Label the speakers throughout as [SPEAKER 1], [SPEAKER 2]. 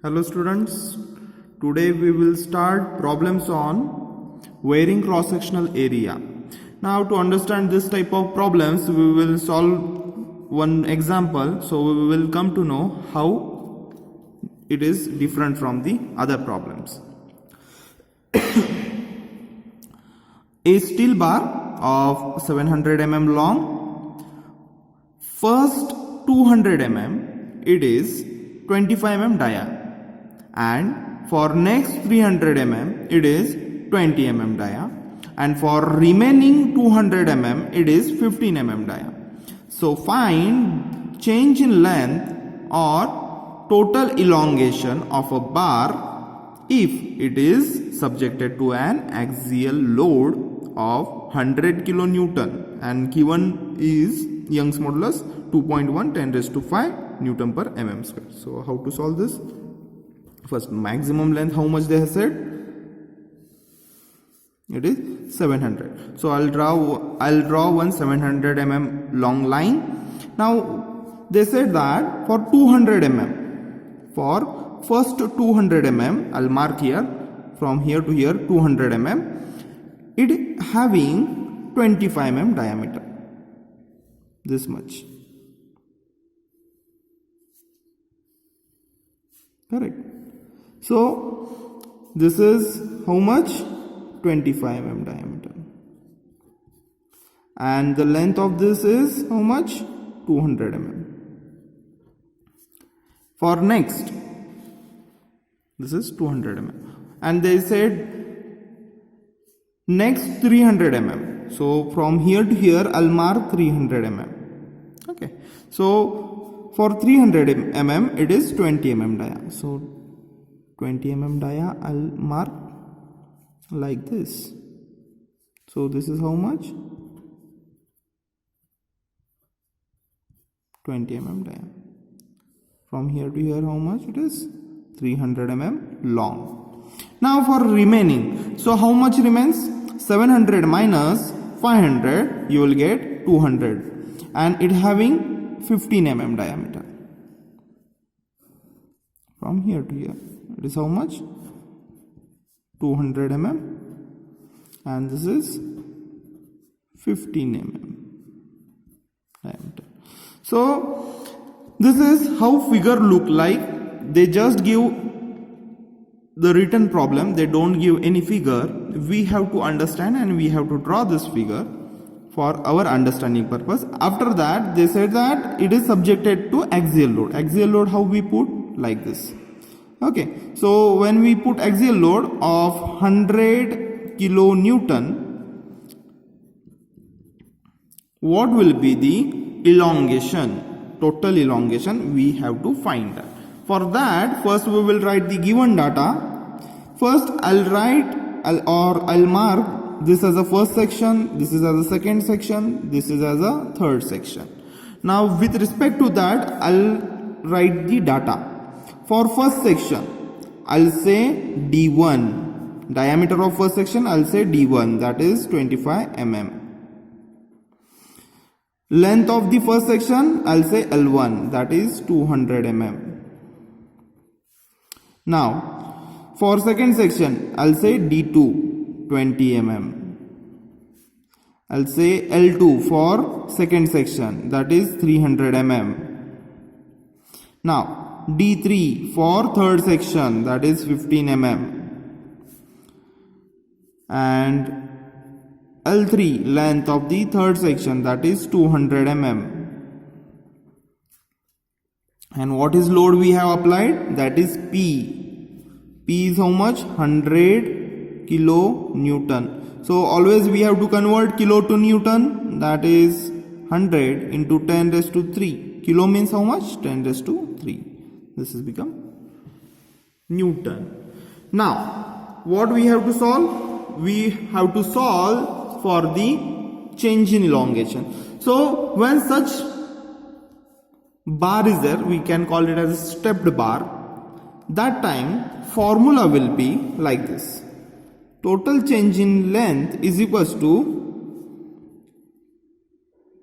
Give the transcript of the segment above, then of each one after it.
[SPEAKER 1] Hello students, today we will start problems on varying cross-sectional area. Now to understand this type of problems we will solve one example, so we will come to know how it is different from the other problems. A steel bar of 700 mm long, first 200 mm it is 25 mm dia, and for next 300 mm it is 20 mm dia, and for remaining 200 mm it is 15 mm dia. So find change in length or total elongation of a bar if it is subjected to an axial load of 100 kilonewton and given is Young's modulus 2.1 10 raised to 5 Newton per mm square. So how to solve this? First, maximum length, how much they have said? It is 700. So I'll draw one 700 mm long line. Now they said that for 200 mm, for first 200 mm, I'll mark here from here to here 200 mm, it having 25 mm diameter, this much. Correct. So this is how much? 25 mm diameter, and the length of this is how much? 200 mm. For next, this is 200 mm, and they said next 300 mm. So from here to here I'll mark 300 mm. Okay, so for 300 mm it is 20 mm dia. So 20 mm dia I'll mark like this. So this is how much? 20 mm dia. From here to here how much it is? 300 mm long. Now for remaining, so how much remains? 700 minus 500, you will get 200, and it having 15 mm diameter. From here to here it is how much? 200 mm, and this is 15 mm diameter. So this is how figure look like. They just give the written problem, they don't give any figure. We have to understand and we have to draw this figure for our understanding purpose. After that they said that it is subjected to axial load. Axial load, how we put? Like this. Okay, so when we put axial load of 100 kilonewton, what will be the elongation? Total elongation we have to find that. For that, first we will write the given data. First I'll mark this as a first section, this is as a second section, this is as a third section. Now with respect to that, I'll write the data. For first section, I'll say D1. Diameter of first section, I'll say D1, that is 25 mm. Length of the first section, I'll say L1, that is 200 mm. Now, for second section, I'll say D2, 20 mm. I'll say L2 for second section, that is 300 mm. Now, D3 for third section, that is 15 mm, and L3 length of the third section, that is 200 mm. And what is load we have applied? That is P. P is how much? 100 kilonewton. So always we have to convert kilo to Newton, that is 100 into 10 raised to 3. Kilo means how much? 10 raised to 3. This has become Newton. Now, what we have to solve? We have to solve for the change in elongation. So, when such bar is there, we can call it as a stepped bar. That time, formula will be like this. Total change in length is equals to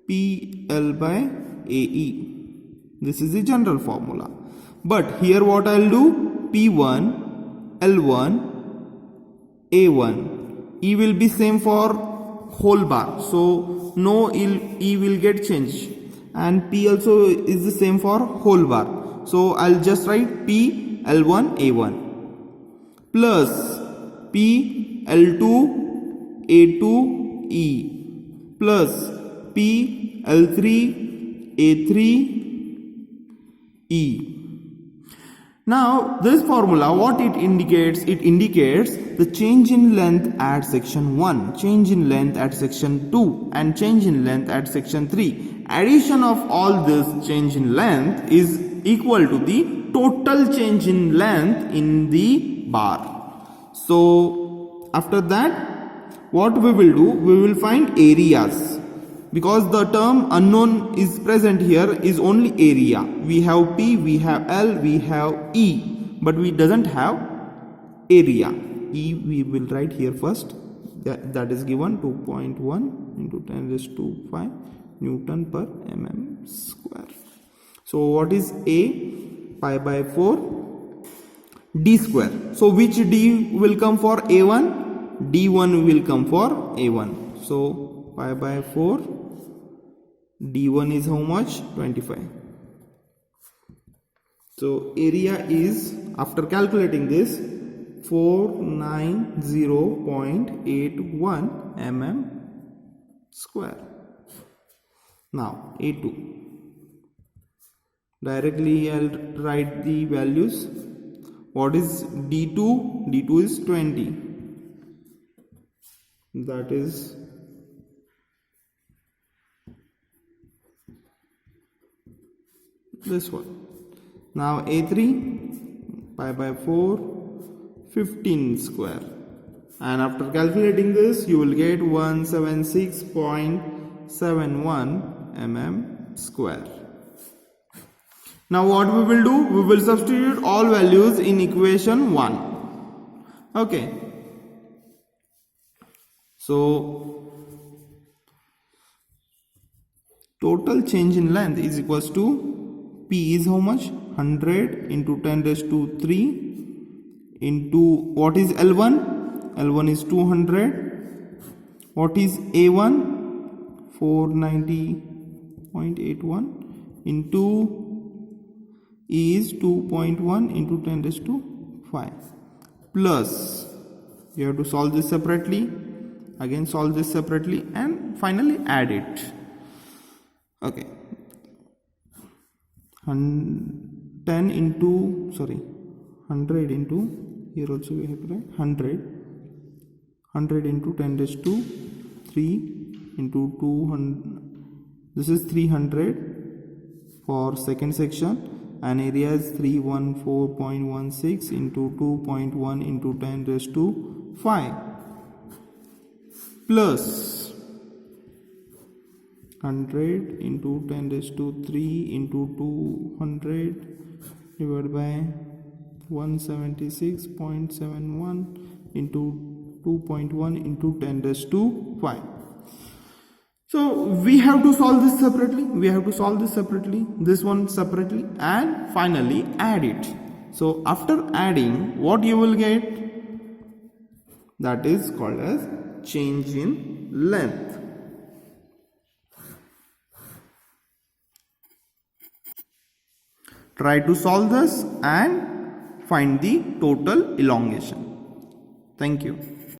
[SPEAKER 1] PL by AE. This is the general formula. But here what I'll do? P1, L1, A1. E will be same for whole bar, so no E will get changed, and P also is the same for whole bar, so I'll just write P L1 A1 plus P L2 A2 E plus P L3 A3 E. Now this formula, what it indicates? It indicates the change in length at section 1, change in length at section 2, and change in length at section 3. Addition of all this change in length is equal to the total change in length in the bar. So after that, what we will do? We will find areas. Because the term unknown is present here is only area. We have P, we have L, we have E, but we doesn't have area. E we will write here first. That is given 2.1 into 10 raised to 5 Newton per mm square. So what is A? Pi by 4 D square. So which D will come for A1? D1 will come for A1. So pi by 4 D1 is how much? 25. So area is, after calculating this, 490.81 mm square. Now A2. Directly I'll write the values. What is D2? D2 is 20. That is this one. Now A3, pi by 4, 15 square, and after calculating this you will get 176.71 mm square. Now what we will do? We will substitute all values in equation 1. Okay. So total change in length is equals to P is how much? 100 into 10 raised to 3 into what is L1? L1 is 200. What is A1? 490.81 into E is 2.1 into 10 raised to 5 plus, you have to solve this separately, again solve this separately, and finally add it. Okay. 100 into, here also we have to write 100 into 10 raised to 3 into 200, this is 300 for second section, and area is 314.16 into 2.1 into 10 raised to 5 plus 100 into 10 raised to 3 into 200 divided by 176.71 into 2.1 into 10 raised to 5. So we have to solve this separately. This one separately, and finally add it. So after adding, what you will get? That is called as change in length. Try to solve this and find the total elongation. Thank you.